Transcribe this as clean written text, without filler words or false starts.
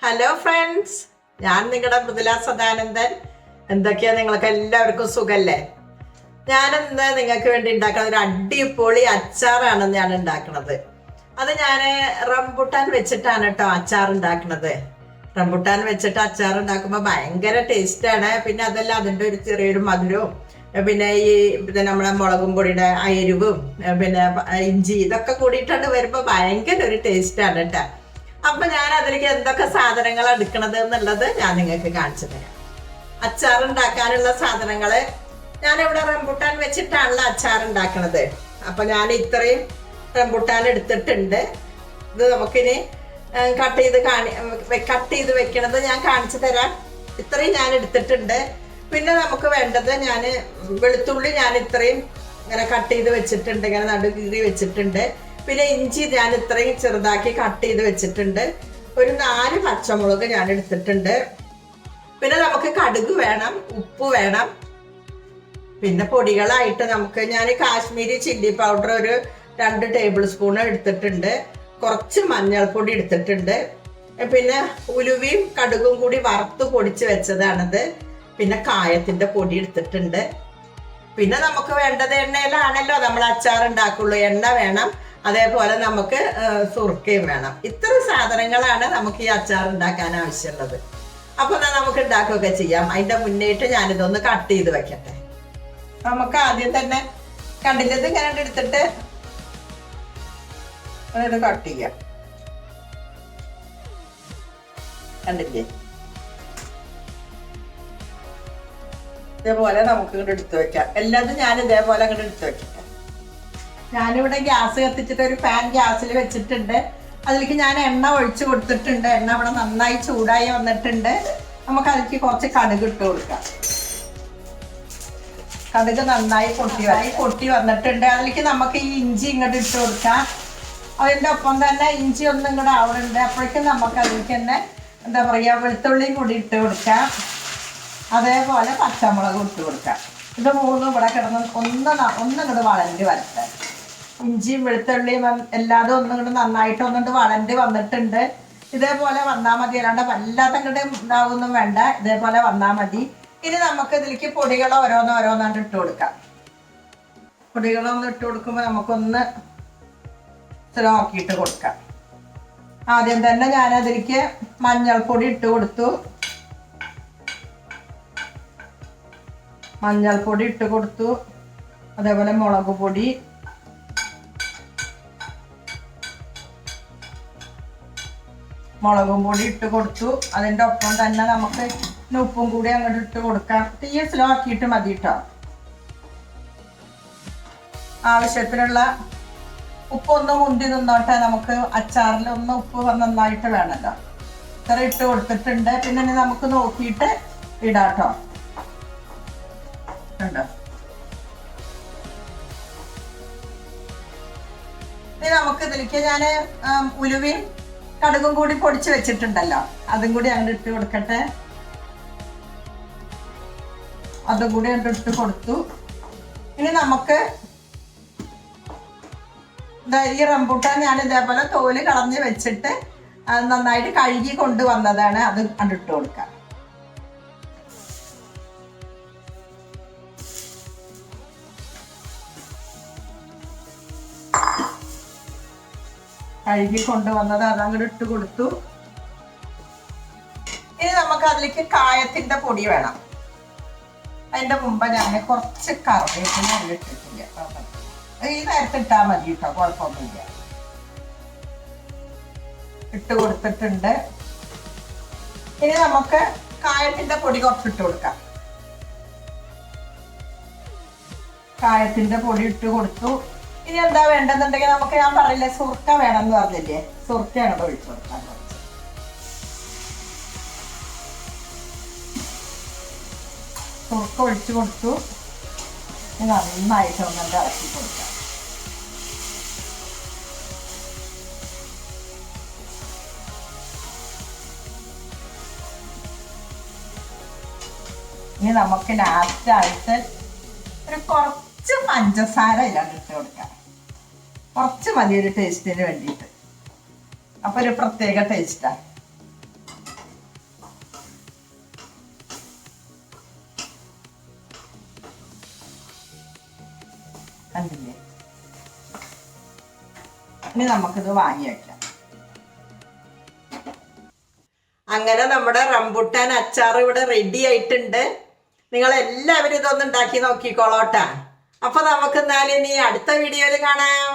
Hello friends, ഞാൻ നിങ്ങളുടെ മൃദുല സദാനന്ദൻ. എന്തൊക്കെയാ നിങ്ങൾക്ക് എല്ലാവർക്കും സുഖല്ലേ? ഞാനിന്ന് നിങ്ങൾക്ക് വേണ്ടി ഉണ്ടാക്കുന്ന ഒരു അടിപൊളി അച്ചാറാണ് ഞാൻ ഉണ്ടാക്കുന്നത്. അത് ഞാൻ റംബുട്ടാൻ വെച്ചിട്ടാണ് കേട്ടോ അച്ചാർ ഉണ്ടാക്കുന്നത്. റംബുട്ടാൻ വെച്ചിട്ട് അച്ചാർ ഉണ്ടാക്കുമ്പോൾ ഭയങ്കര ടേസ്റ്റാണ്. പിന്നെ അതല്ല, അതിൻ്റെ ഒരു ചെറിയൊരു മധുരവും പിന്നെ നമ്മളെ മുളകും പൊടിയുടെ എരിവും പിന്നെ ഇഞ്ചി ഇതൊക്കെ കൂടിയിട്ടാണ് വരുമ്പോൾ ഭയങ്കര ഒരു ടേസ്റ്റാണ് കേട്ടോ. അപ്പൊ ഞാൻ അതിലേക്ക് എന്തൊക്കെ സാധനങ്ങൾ എടുക്കണത് എന്നുള്ളത് ഞാൻ നിങ്ങൾക്ക് കാണിച്ചു തരാം. അച്ചാർ ഉണ്ടാക്കാനുള്ള സാധനങ്ങള് ഞാനിവിടെ റംബുട്ടാൻ വെച്ചിട്ടാണല്ലോ അച്ചാർ ഉണ്ടാക്കണത്. അപ്പൊ ഞാൻ ഇത്രയും റംബുട്ടാൻ എടുത്തിട്ടുണ്ട്. ഇത് നമുക്കിനി കട്ട് ചെയ്ത് വെക്കണത് ഞാൻ കാണിച്ചു തരാം. ഇത്രയും ഞാൻ എടുത്തിട്ടുണ്ട്. പിന്നെ നമുക്ക് വേണ്ടത്, ഞാൻ വെളുത്തുള്ളി ഞാൻ ഇത്രയും ഇങ്ങനെ കട്ട് ചെയ്ത് വെച്ചിട്ടുണ്ട്, ഇങ്ങനെ നടുകീറി വെച്ചിട്ടുണ്ട്. പിന്നെ ഇഞ്ചി ഞാൻ ഇത്രയും ചെറുതാക്കി കട്ട് ചെയ്ത് വെച്ചിട്ടുണ്ട്. ഒരു 4 പച്ചമുളക് ഞാൻ എടുത്തിട്ടുണ്ട്. പിന്നെ നമുക്ക് കടുക് വേണം, ഉപ്പ് വേണം. പിന്നെ പൊടികളായിട്ട് ഞാൻ കാശ്മീരി ചില്ലി പൗഡർ ഒരു 2 ടേബിൾ സ്പൂൺ എടുത്തിട്ടുണ്ട്. കുറച്ച് മഞ്ഞൾപ്പൊടി എടുത്തിട്ടുണ്ട്. പിന്നെ ഉലുവയും കടുകും കൂടി വറുത്ത് പൊടിച്ച് വെച്ചതാണിത്. പിന്നെ കായത്തിന്റെ പൊടി എടുത്തിട്ടുണ്ട്. പിന്നെ നമുക്ക് വേണ്ടത് എണ്ണയിലാണല്ലോ നമ്മൾ അച്ചാർ ഉണ്ടാക്കുള്ളൂ. എണ്ണ വേണം, അതേപോലെ നമുക്ക് സുർക്കയും വേണം. ഇത്ര സാധനങ്ങളാണ് നമുക്ക് ഈ അച്ചാർ ഉണ്ടാക്കാൻ ആവശ്യമുള്ളത്. അപ്പൊ നമുക്ക് ഉണ്ടാക്കുകയൊക്കെ ചെയ്യാം. അതിന്റെ മുന്നേറ്റ് ഞാനിതൊന്ന് കട്ട് ചെയ്ത് വെക്കട്ടെ. നമുക്ക് ആദ്യം തന്നെ കണ്ടില്ലത് ഇങ്ങനെ എടുത്തിട്ട് ഇത് കട്ട് ചെയ്യാം. കണ്ടില്ലേ? ഇതേപോലെ നമുക്ക് ഇങ്ങോട്ട് എടുത്ത് വെക്കാം. എല്ലാതും ഞാൻ ഇതേപോലെ അങ്ങോട്ട് എടുത്ത് വെക്കട്ടെ. ഞാനിവിടെ ഗ്യാസ് കത്തിച്ചിട്ട് ഒരു പാൻ ഗ്യാസിൽ വെച്ചിട്ടുണ്ട്. അതിലേക്ക് ഞാൻ എണ്ണ ഒഴിച്ചു കൊടുത്തിട്ടുണ്ട്. എണ്ണ ഇവിടെ നന്നായി ചൂടായി വന്നിട്ടുണ്ട്. നമുക്ക് അതിലേക്ക് കുറച്ച് കടുക് ഇട്ട് കൊടുക്കാം. കടുക് നന്നായി പൊട്ടി വന്നിട്ടുണ്ട്. അതിലേക്ക് നമുക്ക് ഈ ഇഞ്ചി ഇങ്ങോട്ട് ഇട്ട് കൊടുക്കാം. അതിൻ്റെ ഒപ്പം തന്നെ ഇഞ്ചി ഒന്നും ഇങ്ങോട്ട് ആവുന്നുണ്ട്. അപ്പോഴേക്കും നമുക്ക് അതിലേക്ക് തന്നെ എന്താ പറയുക, വെളുത്തുള്ളിയും കൂടി ഇട്ട് കൊടുക്കാം. അതേപോലെ പച്ചമുളക് ഇട്ട് കൊടുക്കാം. ഇത് മൂന്നും ഇവിടെ കിടന്ന് ഒന്നിങ്ങോട്ട് വളണ്ടി വരട്ടെ. ഇഞ്ചിയും വെളുത്തുള്ളിയും എല്ലാതും ഒന്നിങ്ങോട്ട് നന്നായിട്ട് ഒന്നുകൊണ്ട് വളണ്ടി വന്നിട്ടുണ്ട്. ഇതേപോലെ വന്നാൽ മതി, അല്ലാണ്ട് വല്ലാതെ ഇങ്ങോട്ട് ഇതാവൊന്നും വേണ്ട. ഇതേപോലെ വന്നാൽ മതി. ഇനി നമുക്ക് ഇതിലേക്ക് പൊടികൾ ഓരോന്നോരോന്നാണ്ട് ഇട്ട് കൊടുക്കാം. പൊടികളൊന്ന് ഇട്ട് കൊടുക്കുമ്പോൾ നമുക്കൊന്ന് നോക്കിയിട്ട് കൊടുക്കാം. ആദ്യം തന്നെ ഞാനതിലേക്ക് മഞ്ഞൾപ്പൊടി ഇട്ട് കൊടുത്തു. മഞ്ഞൾപ്പൊടി ഇട്ട് കൊടുത്തു. അതേപോലെ മുളക് പൊടി, മുളകും പൊടി ഇട്ട് കൊടുത്തു. അതിൻ്റെ ഒപ്പം തന്നെ നമുക്ക് ഉപ്പും കൂടി അങ്ങോട്ട് ഇട്ട് കൊടുക്കാം. തീ സ്ലോ ആക്കിയിട്ട് മതി കേട്ടോ. ആവശ്യത്തിനുള്ള ഉപ്പൊന്ന് മുന്തി നിന്നോട്ടെ. നമുക്ക് അച്ചാറിൽ ഒന്ന് ഉപ്പ് നന്നായിട്ട് വേണമല്ലോ. ഇത്ര ഇട്ട് കൊടുത്തിട്ടുണ്ട്. പിന്നെ നമുക്ക് നോക്കിയിട്ട് ഇടാട്ടോ. കണ്ടോ? ഇനി നമുക്ക് ഇതിലേക്ക് ഞാൻ ഉലുവയും കടുകും കൂടി പൊടിച്ച് വെച്ചിട്ടുണ്ടല്ലോ, അതും കൂടി അങ്ങോട്ട് ഇട്ട് കൊടുക്കട്ടെ. അതും കൂടി അങ്ങോട്ട് ഇട്ട് കൊടുത്തു. ഇനി നമുക്ക് ഈ റംബൂട്ടാൻ ഞാൻ ഇതേപോലെ തോല് കളഞ്ഞ് വെച്ചിട്ട് നന്നായിട്ട് കഴുകി കൊണ്ടുവന്നതാണ്. അത് കണ്ടിട്ട് കൊടുക്കാം. കഴുകി കൊണ്ടുവന്നത് അതങ്ങോട്ട് ഇട്ട് കൊടുത്തു. ഇനി നമുക്ക് അതിലേക്ക് കായത്തിന്റെ പൊടി വേണം. അതിന്റെ മുമ്പ് ഞാൻ കുറച്ച് കറിവേപ്പില ഇട്ടിട്ടില്ല. ഈ നേരത്തെ ഇട്ടാൽ മതി കേട്ടോ, കുഴപ്പമൊന്നുമില്ല. ഇട്ട് കൊടുത്തിട്ടുണ്ട്. ഇനി നമുക്ക് കായത്തിന്റെ പൊടി കുറച്ചിട്ട് കൊടുക്കാം. കായത്തിന്റെ പൊടി ഇട്ട് കൊടുത്തു. ഇനി എന്താ വേണ്ടെന്നുണ്ടെങ്കിൽ നമുക്ക്, ഞാൻ പറയില്ലേ സുർക്ക വേണമെന്ന് പറഞ്ഞില്ലേ, സുർക്കയാണ് ഒഴിച്ചു കൊടുക്കാൻ. സുർക്ക ഒഴിച്ചു കൊടുത്തു. നന്നായിട്ട് ഒന്നുകൊണ്ട് ഇറക്കി കൊടുക്കാം. ഇനി നമുക്ക് ലാസ്റ്റായിട്ട് ഒരു കുറച്ച് പഞ്ചസാര ഇല്ലാണ്ട് ഇട്ട് കൊടുക്കാം. കുറച്ച് മതി ഒരു ടേസ്റ്റിന് വേണ്ടിയിട്ട്. അപ്പോൾ ഒരു പ്രത്യേക ടേസ്റ്റാണ്. കണ്ടില്ലേ? ഇനി നമുക്കിത് വാങ്ങി വയ്ക്കാം. അങ്ങനെ നമ്മുടെ റംബുട്ടാൻ അച്ചാർ ഇവിടെ റെഡി ആയിട്ടുണ്ട്. നിങ്ങൾ എല്ലാവരും ഇതൊന്ന് ഉണ്ടാക്കി നോക്കിക്കോളോട്ടാ. അപ്പൊ നമുക്ക് എന്നാലും ഇനി അടുത്ത വീഡിയോയിൽ കാണാം.